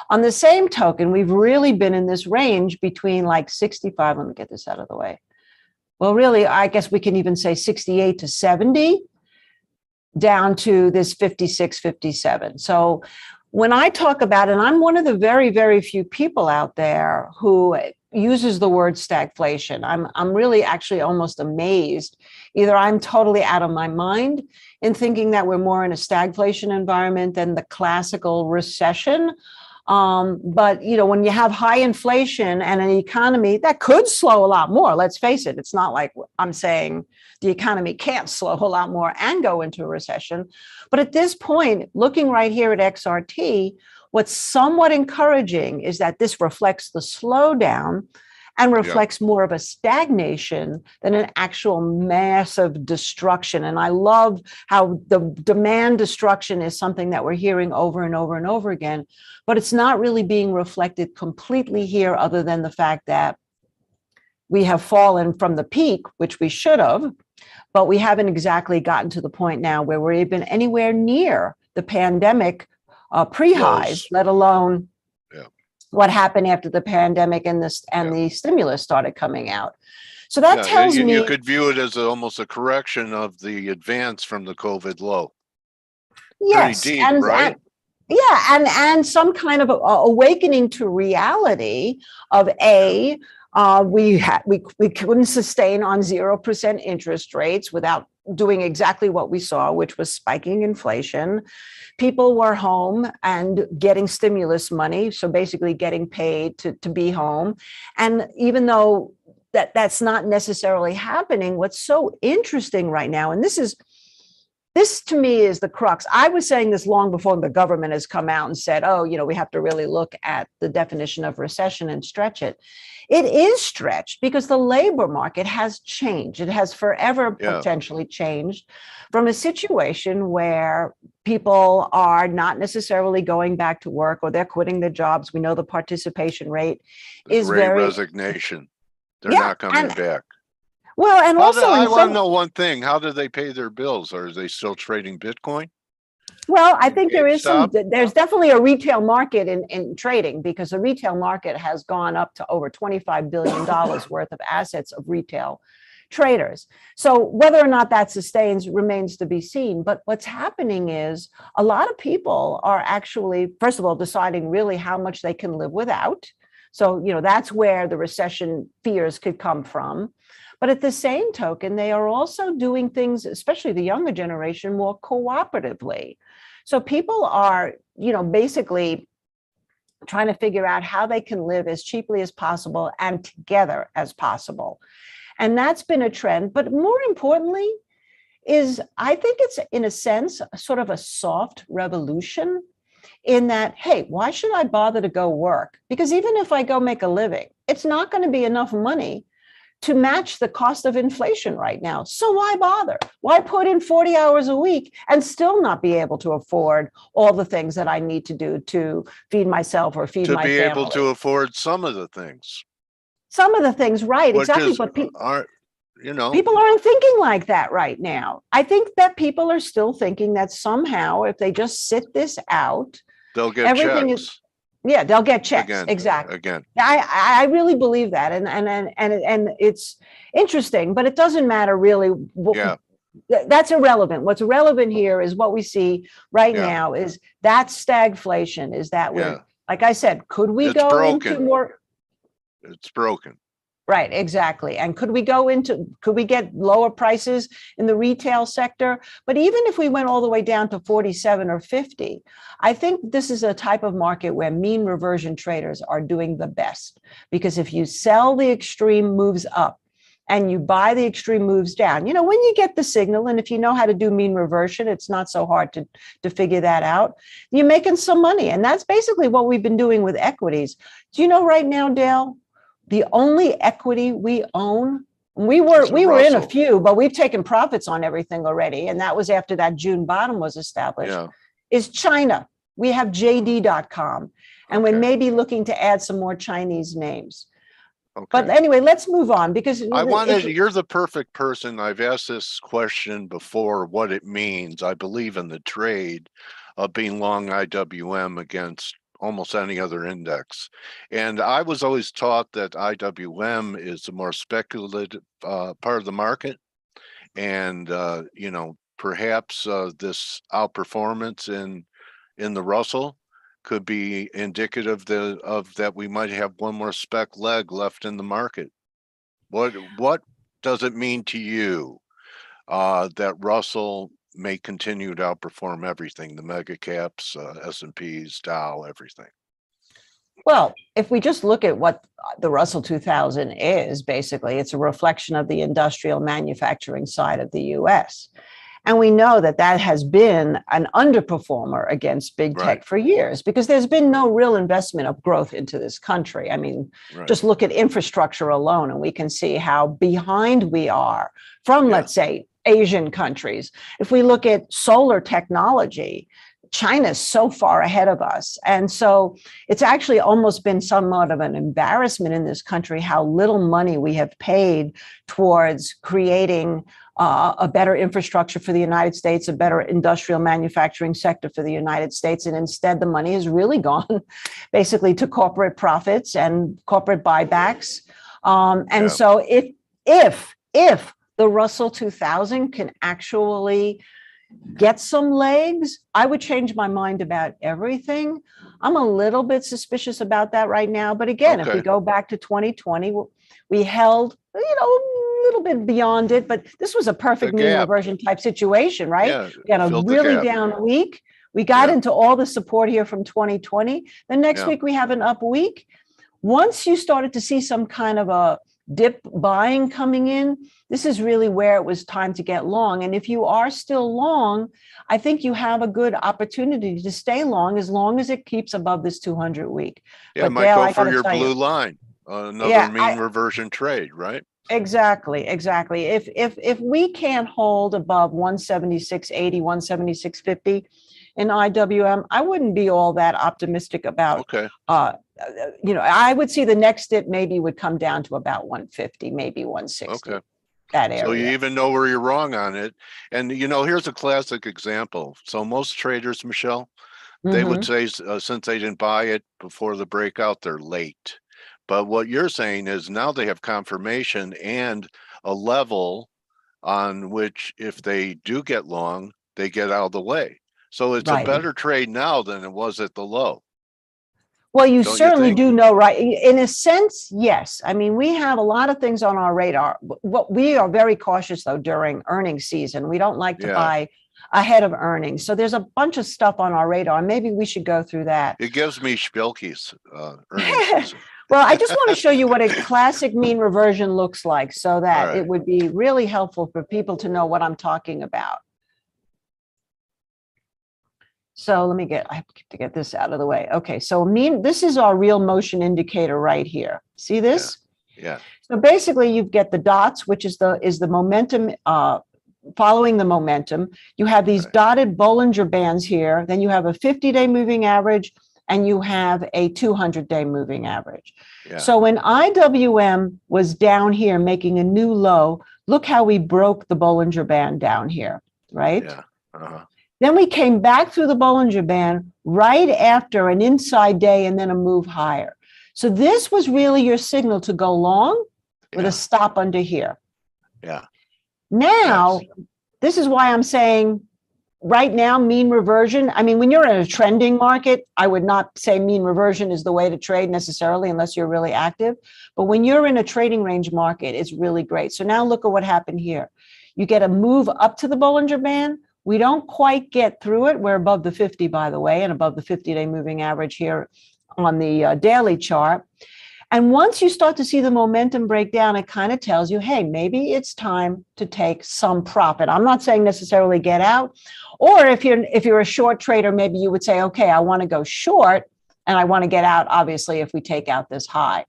On the same token, we've really been in this range between like 65, let me get this out of the way. Well, really, I guess we can even say 68 to 70 down to this 56, 57. So when I talk about, and I'm one of the very, very few people out there who uses the word stagflation. I'm really actually almost amazed. Either I'm totally out of my mind in thinking that we're more in a stagflation environment than the classical recession. But when you have high inflation and an economy that could slow a lot more, let's face it, it's not like I'm saying the economy can't slow a lot more and go into a recession. But at this point, looking right here at XRT, what's somewhat encouraging is that this reflects the slowdown and reflects more of a stagnation than an actual massive destruction. And I love how the demand destruction is something that we're hearing over and over and over again, but it's not really being reflected completely here other than the fact that we have fallen from the peak, which we should have, but we haven't exactly gotten to the point now where we're even anywhere near the pandemic pre-highs, let alone what happened after the pandemic and the stimulus started coming out. So that tells me you could view it as almost a correction of the advance from the COVID low. Yes, Pretty deep, right? and some kind of awakening to reality of we couldn't sustain on 0% interest rates without doing exactly what we saw, which was spiking inflation. People were home and getting stimulus money, so basically getting paid to be home. And even though that's not necessarily happening, what's so interesting right now, and this to me is the crux. I was saying this long before the government has come out and said, oh, we have to really look at the definition of recession and stretch it. It is stretched because the labor market has changed. It has forever potentially changed from a situation where people are not necessarily going back to work or they're quitting their jobs. We know the participation rate is Great very resignation. They're not coming back. Well, and also I want to know one thing. How do they pay their bills? Are they still trading Bitcoin? Well, I think there's definitely a retail market in trading, because the retail market has gone up to over $25 billion worth of assets of retail traders. So whether or not that sustains remains to be seen. But what's happening is a lot of people are actually, first of all, deciding really how much they can live without. So, that's where the recession fears could come from. But at the same token, they are also doing things, especially the younger generation, more cooperatively. So people are, basically trying to figure out how they can live as cheaply as possible and together as possible. And that's been a trend. But more importantly, I think it's, in a sense, sort of a soft revolution in that, hey, why should I bother to go work? Because even if I go make a living, it's not going to be enough money to match the cost of inflation right now. So why bother? Why put in 40 hours a week and still not be able to afford all the things that I need to do to feed myself or feed my family? To be able to afford some of the things. Some of the things, right, exactly. But people aren't thinking like that right now. I think that people are still thinking that somehow if they just sit this out, they'll get checks. They'll get checks. Exactly. I really believe that, and it's interesting, but it doesn't matter really. That's irrelevant. What's relevant here is what we see right now is that stagflation. Is that we're, like I said, could we go into more? It's broken. Right, exactly. And could we get lower prices in the retail sector? But even if we went all the way down to 47 or 50, I think this is a type of market where mean reversion traders are doing the best. Because if you sell the extreme moves up and you buy the extreme moves down, when you get the signal, and if you know how to do mean reversion, it's not so hard to figure that out, you're making some money. And that's basically what we've been doing with equities. Do you know right now, Dale, the only equity we own, we were in a few, but we've taken profits on everything already. And that was after that June bottom was established, is China. We have JD.com, and we may be looking to add some more Chinese names. Okay. But anyway, let's move on, because you're the perfect person. I've asked this question before, what it means. I believe in the trade of being long IWM against almost any other index. And I was always taught that IWM is the more speculative part of the market. And, perhaps this outperformance in the Russell could be indicative of that we might have one more spec leg left in the market. What does it mean to you that Russell may continue to outperform everything, the mega caps, S&Ps, Dow, everything? Well, if we just look at what the Russell 2000 is, basically, it's a reflection of the industrial manufacturing side of the US. And we know that has been an underperformer against big tech for years, because there's been no real investment of growth into this country. I mean, just look at infrastructure alone, and we can see how behind we are from, let's say, Asian countries. If we look at solar technology, China's so far ahead of us. And so it's actually almost been somewhat of an embarrassment in this country how little money we have paid towards creating a better infrastructure for the United States, a better industrial manufacturing sector for the United States. And instead, the money has really gone basically to corporate profits and corporate buybacks. So if the Russell 2000 can actually get some legs, I would change my mind about everything. I'm a little bit suspicious about that right now. But again, if we go back to 2020, we held, a little bit beyond it, but this was a perfect mean reversion type situation, right? Yeah, we had a really down week. We got into all the support here from 2020. The next week we have an up week. Once you started to see some kind of a dip buying coming in, this is really where it was time to get long. And if you are still long, I think you have a good opportunity to stay long as it keeps above this 200 week. Yeah, but might Dale, go for your blue line, another mean reversion trade, right? Exactly. If we can't hold above 176.80, 176.50 in IWM, I wouldn't be all that optimistic about. I would see the next dip maybe would come down to about 150, maybe 160. Okay. That area. So you even know where you're wrong on it. And, here's a classic example. So most traders, Michele, they would say since they didn't buy it before the breakout, they're late. But what you're saying is now they have confirmation and a level on which if they do get long, they get out of the way. So it's a better trade now than it was at the low. Well, you certainly do know, right? In a sense, yes. I mean, we have a lot of things on our radar. What we are very cautious, though, during earnings season. We don't like to buy ahead of earnings. So there's a bunch of stuff on our radar. Maybe we should go through that. It gives me Spielke's earnings. Well, I just want to show you what a classic mean reversion looks like so that it would be really helpful for people to know what I'm talking about. So I have to get this out of the way. Okay, so this is our real motion indicator right here. See this? Yeah. So basically you get the dots, which is the momentum, following the momentum. You have these dotted Bollinger Bands here. Then you have a 50-day moving average and you have a 200-day moving average. Yeah. So when IWM was down here making a new low, look how we broke the Bollinger Band down here, right? Yeah. Then we came back through the Bollinger Band right after an inside day and then a move higher. So this was really your signal to go long with a stop under here. Yeah. Now, this is why I'm saying right now, mean reversion. I mean, when you're in a trending market, I would not say mean reversion is the way to trade necessarily unless you're really active. But when you're in a trading range market, it's really great. So now look at what happened here. You get a move up to the Bollinger Band. We don't quite get through it. We're above the 50, by the way, and above the 50-day moving average here on the daily chart. And once you start to see the momentum break down, it kind of tells you, hey, maybe it's time to take some profit. I'm not saying necessarily get out. Or if you're a short trader, maybe you would say, okay, I want to go short and I want to get out, obviously, if we take out this high.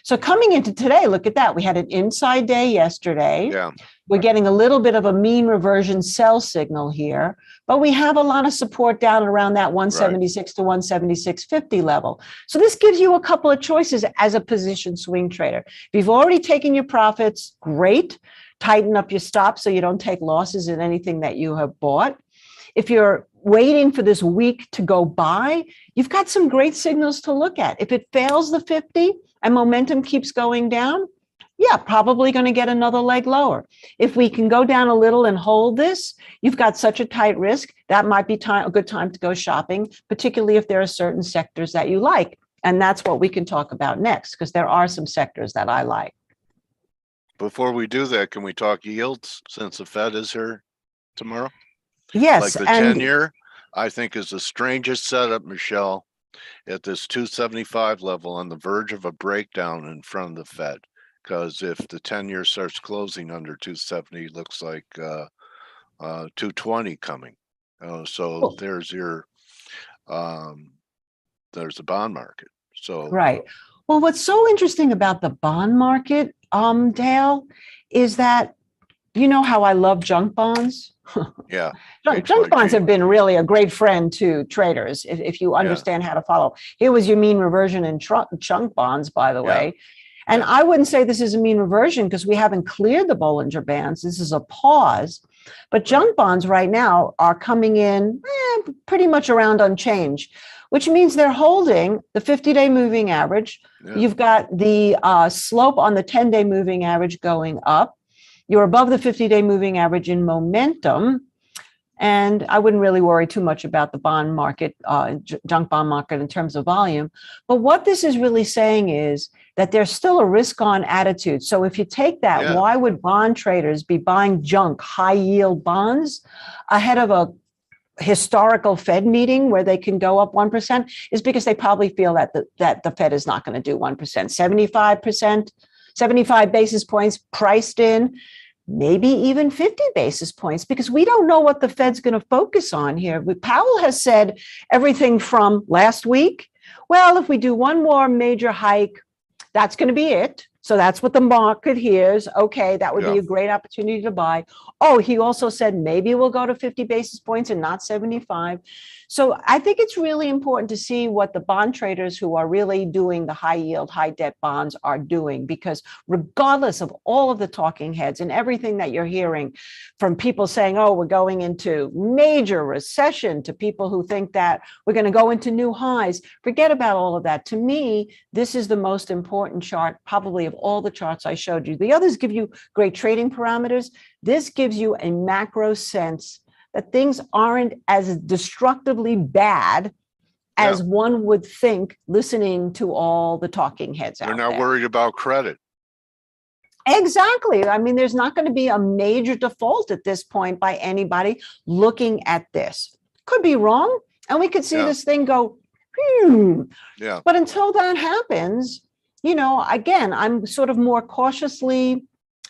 So coming into today, look at that. We had an inside day yesterday. Yeah. We're getting a little bit of a mean reversion sell signal here, but we have a lot of support down around that 176 to 176.50 level. So this gives you a couple of choices as a position swing trader. If you've already taken your profits, great. Tighten up your stops so you don't take losses in anything that you have bought. If you're waiting for this week to go by, you've got some great signals to look at. If it fails the 50 and momentum keeps going down, yeah, probably going to get another leg lower. If we can go down a little and hold this, you've got such a tight risk, that might be a good time to go shopping, particularly if there are certain sectors that you like. And that's what we can talk about next, because there are some sectors that I like. Before we do that, can we talk yields since the Fed is here tomorrow? Yes. Like the 10-year, I think is the strangest setup, Michele, at this 275 level on the verge of a breakdown in front of the Fed. Because if the 10-year starts closing under 270, looks like 220 coming. So there's your there's the bond market. So right. Well, what's so interesting about the bond market, Dale, is that you know how I love junk bonds. Yeah, junk bonds have been really a great friend to traders if you understand how to follow. Here was your mean reversion in junk bonds, by the way. And I wouldn't say this is a mean reversion because we haven't cleared the Bollinger Bands. This is a pause. But junk bonds right now are coming in pretty much around unchanged, which means they're holding the 50-day moving average. Yeah. You've got the slope on the 10-day moving average going up. You're above the 50-day moving average in momentum. And I wouldn't really worry too much about the bond market, junk bond market in terms of volume. But what this is really saying is that there's still a risk on attitude. So if you take that, why would bond traders be buying junk, high yield bonds ahead of a historical Fed meeting where they can go up 1%? Is because they probably feel that the Fed is not going to do 1%, 75%, 75 basis points priced in, maybe even 50 basis points, because we don't know what the Fed's going to focus on here. Powell has said everything from last week, well, if we do one more major hike, that's going to be it. So that's what the market hears. Okay, that would be a great opportunity to buy. Oh, he also said maybe we'll go to 50 basis points and not 75. So I think it's really important to see what the bond traders who are really doing the high yield, high debt bonds are doing, because regardless of all of the talking heads and everything that you're hearing from people saying, oh, we're going into major recession, to people who think that we're going to go into new highs, forget about all of that. To me, this is the most important chart, probably of all the charts I showed you. The others give you great trading parameters. This gives you a macro sense that things aren't as destructively bad as one would think, listening to all the talking heads out there. They're not worried about credit. Exactly. I mean, there's not going to be a major default at this point by anybody looking at this. Could be wrong, and we could see this thing go, But until that happens, you know, again, I'm sort of more cautiously,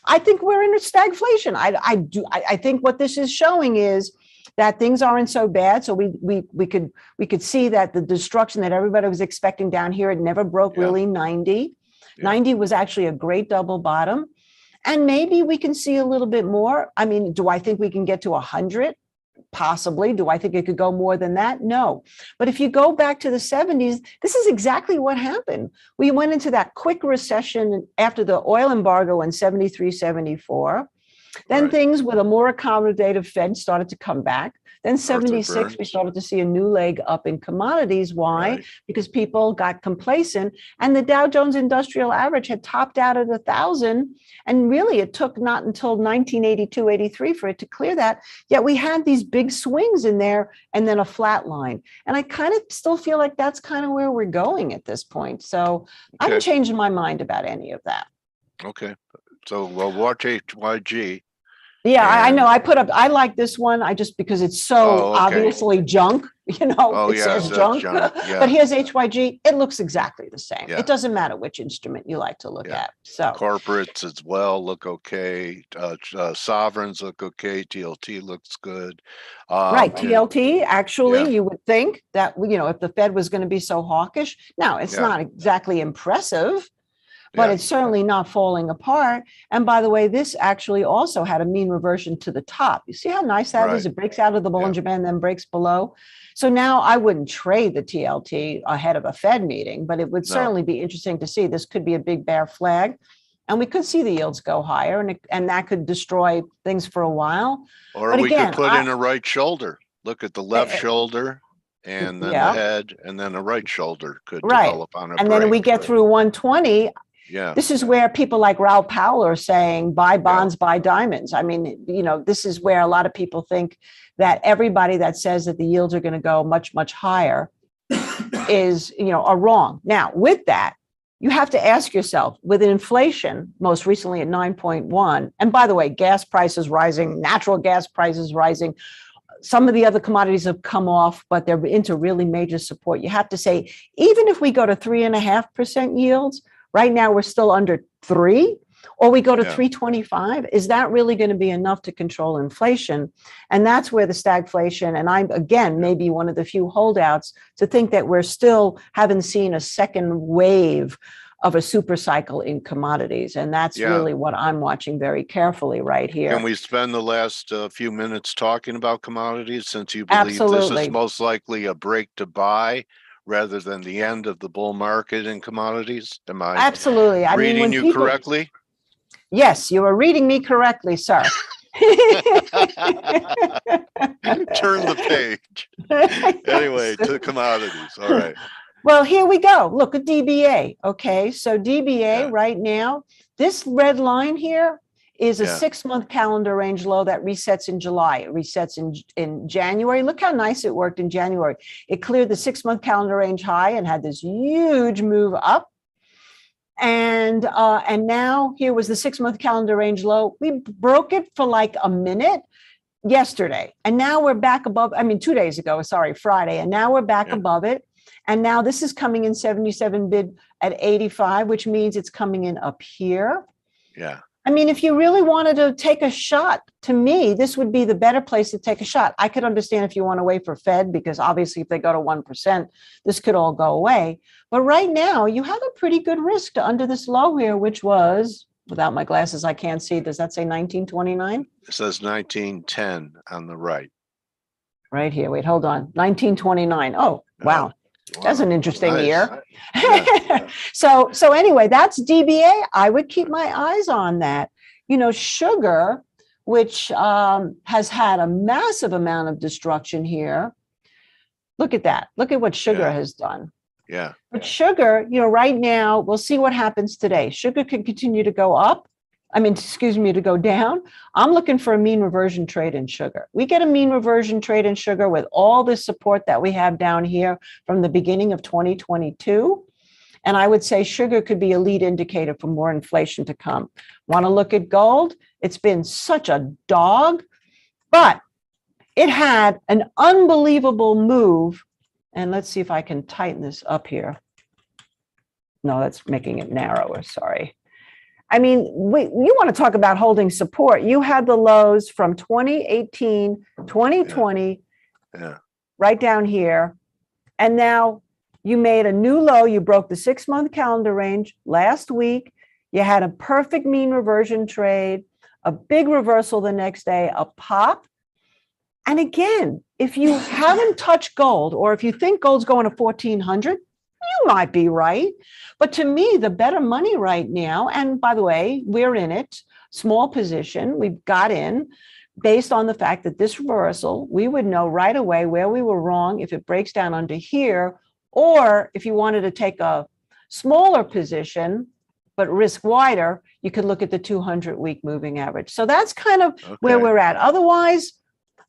I think we're in a stagflation. I think what this is showing is that things aren't so bad. So we could see that the destruction that everybody was expecting down here, it never broke really 90. 90 was actually a great double bottom. And maybe we can see a little bit more. I mean, do I think we can get to 100? Possibly. Do I think it could go more than that? No. But if you go back to the 70s, this is exactly what happened. We went into that quick recession after the oil embargo in 73, 74. Then things with a more accommodative Fed started to come back. Then 76, we started to see a new leg up in commodities. Why? Because people got complacent, and the Dow Jones Industrial Average had topped out at 1,000. And really, it took not until 1982, 83 for it to clear that. Yet we had these big swings in there and then a flat line. And I kind of still feel like that's kind of where we're going at this point. So I haven't changed my mind about any of that. Okay. So, well, watch HYG. Yeah, I know. I like this one. Because it's so obviously junk, you know, it says junk. But here's HYG. It looks exactly the same. It doesn't matter which instrument you like to look at. So corporates as well look okay. Sovereigns look okay. TLT looks good. TLT, actually, you would think that, you know, if the Fed was going to be so hawkish. Now, it's not exactly impressive, but it's certainly not falling apart. And by the way, this actually also had a mean reversion to the top. You see how nice that is? It breaks out of the Bollinger Band, then breaks below. So now I wouldn't trade the TLT ahead of a Fed meeting, but it would certainly be interesting to see. This could be a big bear flag, and we could see the yields go higher, and that could destroy things for a while. Or we could put in a right shoulder. Look at the left shoulder, and then the head, and then the right shoulder could develop on a break. And then we get through 120. This is where people like Raoul Powell are saying, buy bonds, buy diamonds. I mean, you know, this is where a lot of people think that everybody that says that the yields are going to go much, much higher is, you know, are wrong. Now, with that, you have to ask yourself, with inflation, most recently at 9.1, and by the way, gas prices rising, natural gas prices rising, some of the other commodities have come off, but they're into really major support. You have to say, even if we go to 3.5% yields, right now we're still under 3, or we go to 3.25. Is that really going to be enough to control inflation? And that's where the stagflation, and I'm, again, maybe one of the few holdouts to think that we're still haven't seen a second wave of a super cycle in commodities. And that's really what I'm watching very carefully right here. Can we spend the last few minutes talking about commodities, since you believe this is most likely a break to buy rather than the end of the bull market in commodities? Am I reading you correctly? Yes, you are reading me correctly, sir. Turn the page. Anyway, to commodities. All right. Well, here we go. Look at DBA. Okay, so DBA right now, this red line here is a Yeah. 6-month calendar range low that resets in July. It resets in January. Look how nice it worked in January. It cleared the 6-month calendar range high and had this huge move up. And now here was the 6-month calendar range low. We broke it for like a minute yesterday. And now we're back above, 2 days ago, sorry, Friday. And now we're back above it. And now this is coming in 77 bid at 85, which means it's coming in up here. Yeah. If you really wanted to take a shot, to me, this would be the better place to take a shot. I could understand if you want to wait for Fed, because obviously if they go to 1%, this could all go away. But right now, you have a pretty good risk to under this low here, which was, without my glasses, I can't see. Does that say 1929? It says 1910 on the right. Right here. Wait, hold on. 1929. Oh, wow. Wow. That's an interesting Nice. year. Yeah. So anyway, that's DBA. I would keep my eyes on that. Sugar, which has had a massive amount of destruction here. Look at that. Look at what sugar has done. Yeah. But sugar, right now, we'll see what happens today. Sugar could continue to go up. To go down. I'm looking for a mean reversion trade in sugar. We get a mean reversion trade in sugar with all this support that we have down here from the beginning of 2022. And I would say sugar could be a lead indicator for more inflation to come. Want to look at gold? It's been such a dog, but it had an unbelievable move. And let's see if I can tighten this up here. No, that's making it narrower. Sorry. You want to talk about holding support. You had the lows from 2018, 2020, right down here. And now you made a new low. You broke the 6-month calendar range last week. You had a perfect mean reversion trade, a big reversal the next day, a pop. And again, if you haven't touched gold, or if you think gold's going to 1400, you might be right. But to me, the better money right now, and by the way, we're in it, small position, we've got in, based on the fact that this reversal, we would know right away where we were wrong if it breaks down under here, or if you wanted to take a smaller position, but risk wider, you could look at the 200-week moving average. So that's kind of where we're at. Otherwise,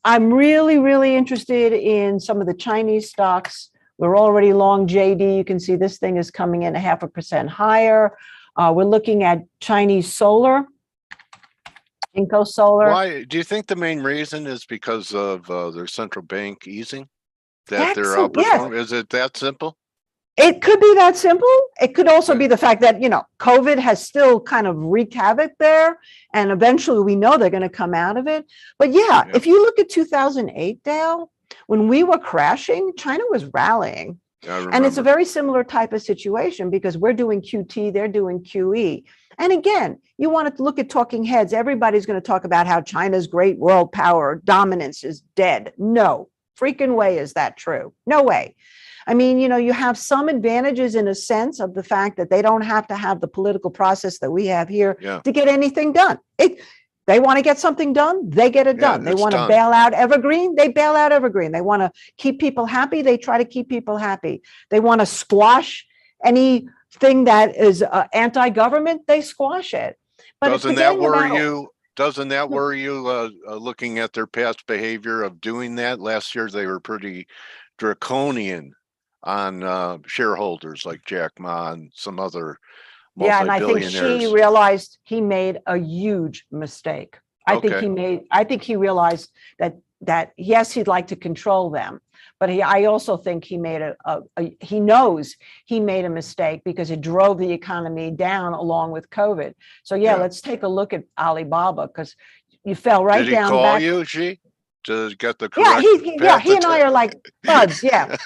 I'm really, really interested in some of the Chinese stocks. We're already long JD. You can see this thing is coming in 0.5% higher. We're looking at Chinese solar, Inco Solar. Why do you think the main reason is because of their central bank easing? That they're outperforming? Is it that simple? It could be that simple. It could also be the fact that, COVID has still kind of wreaked havoc there. And eventually we know they're going to come out of it. But if you look at 2008, Dale, when we were crashing, China was rallying. And it's a very similar type of situation because we're doing QT, they're doing QE. And again, you want to look at talking heads. Everybody's going to talk about how China's great world power dominance is dead. No freaking way is that true. No way. You have some advantages in a sense of the fact that they don't have to have the political process that we have here to get anything done. They want to get something done, they get it done. They want to bail out Evergreen, they bail out Evergreen. They want to keep people happy, they try to keep people happy. They want to squash anything that is anti-government, they squash it. But doesn't that worry you? Doesn't that worry you looking at their past behavior of doing that? Last year, they were pretty draconian on shareholders like Jack Ma and some other and I think Xi realized he made a huge mistake. I think he realized that yes, he'd like to control them, but I also think he made he knows he made a mistake because it drove the economy down along with COVID. So let's take a look at Alibaba because you fell right down. Did he call you, Xi? To get the correct he and I are like buds. Advisor.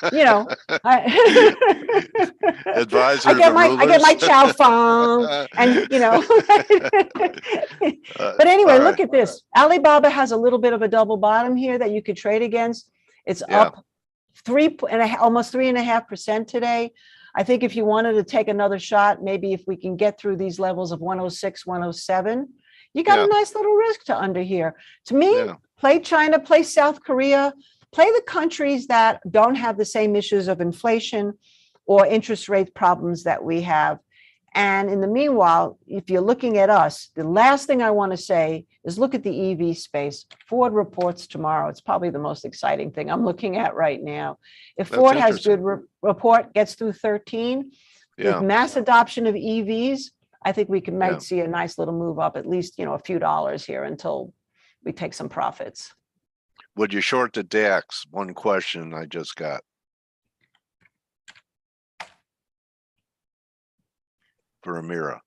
I get my chow fang, and But anyway, look at this. Alibaba has a little bit of a double bottom here that you could trade against. It's up almost 3.5% today. I think if you wanted to take another shot, maybe if we can get through these levels of 106, 107, you got a nice little risk to under here. To me, play China, play South Korea, play the countries that don't have the same issues of inflation or interest rate problems that we have. And in the meanwhile, if you're looking at us, the last thing I want to say is look at the EV space. Ford reports tomorrow. It's probably the most exciting thing I'm looking at right now. If That's Ford has good interesting. report, gets through 13, Yeah. with mass adoption of EVs, I think we Yeah. might see a nice little move up, at least, a few dollars here until we take some profits. Would you short the DAX? One question I just got. For Amira.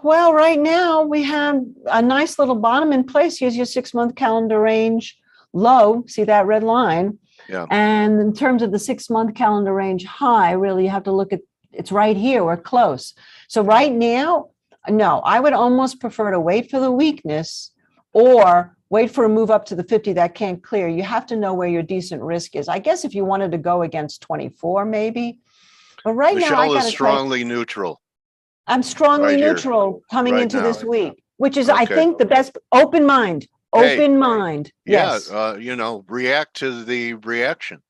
Well, right now we have a nice little bottom in place. Here's your 6-month calendar range low. See that red line? Yeah. And in terms of the 6-month calendar range high, really you have to look at, it's right here. We're close. So right now, no, I would almost prefer to wait for the weakness or wait for a move up to the 50 that can't clear. You have to know where your decent risk is. I guess if you wanted to go against 24, maybe. But right now, I Michele is got to strongly neutral. I'm strongly Right here, neutral coming right into now. this week, which is, I Okay. think, the best. Open mind. Hey, Open mind. Yeah, Yes, react to the reaction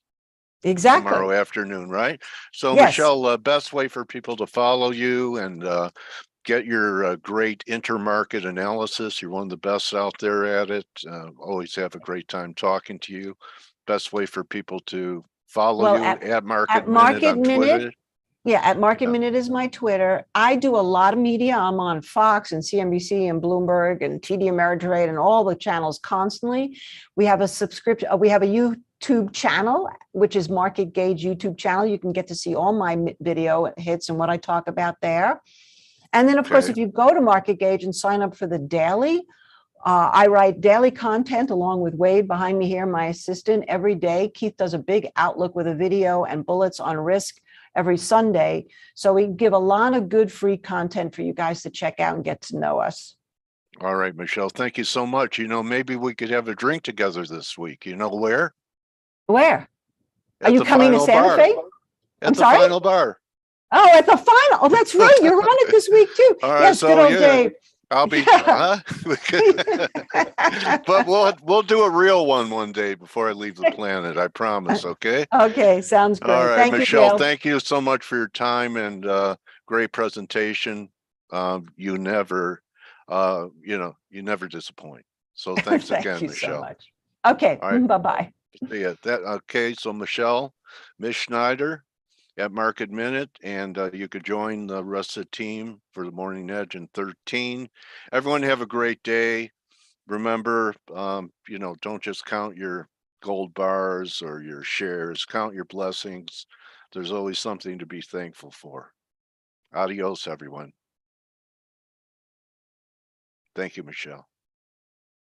exactly. tomorrow afternoon, right? So Yes. Michele, best way for people to follow you and get your great intermarket analysis. You're one of the best out there at it. Always have a great time talking to you. Best way for people to follow Well, you at Market at Minute Market on Twitter. Minute, yeah, at Market Yeah. Minute is my Twitter. I do a lot of media. I'm on Fox and CNBC and Bloomberg and TD Ameritrade and all the channels constantly. We have a subscription. We have a YouTube channel, which is Market Gauge YouTube channel. You can get to see all my video hits and what I talk about there. And then, of course, Okay. if you go to Market Gauge and sign up for the daily, I write daily content along with Wade behind me here, my assistant, every day. Keith does a big outlook with a video and bullets on risk every Sunday. So we give a lot of good free content for you guys to check out and get to know us. All right, Michele, thank you so much. Maybe we could have a drink together this week. You know where? Where? Are At you the coming to final Santa bar. Fe? At I'm the sorry? final bar. Oh, at the final. Oh, that's right. You're on it this week too. All right, Yes, so good old yeah, Dave. I'll be, Yeah. but we'll do a real one day before I leave the planet. I promise. Okay. Okay, sounds great. All right, Thank you, Michele. Dale. Thank you so much for your time and great presentation. You never, you never disappoint. So thanks Thank again, you so Michele. much. Okay, All right. bye-bye. See ya. Okay. So Michele, Miss Schneider at Market Minute, and you could join the rest of the team for the Morning Edge in 13. Everyone have a great day. Remember, don't just count your gold bars or your shares, count your blessings. There's always something to be thankful for. Adios, everyone. Thank you, Michele.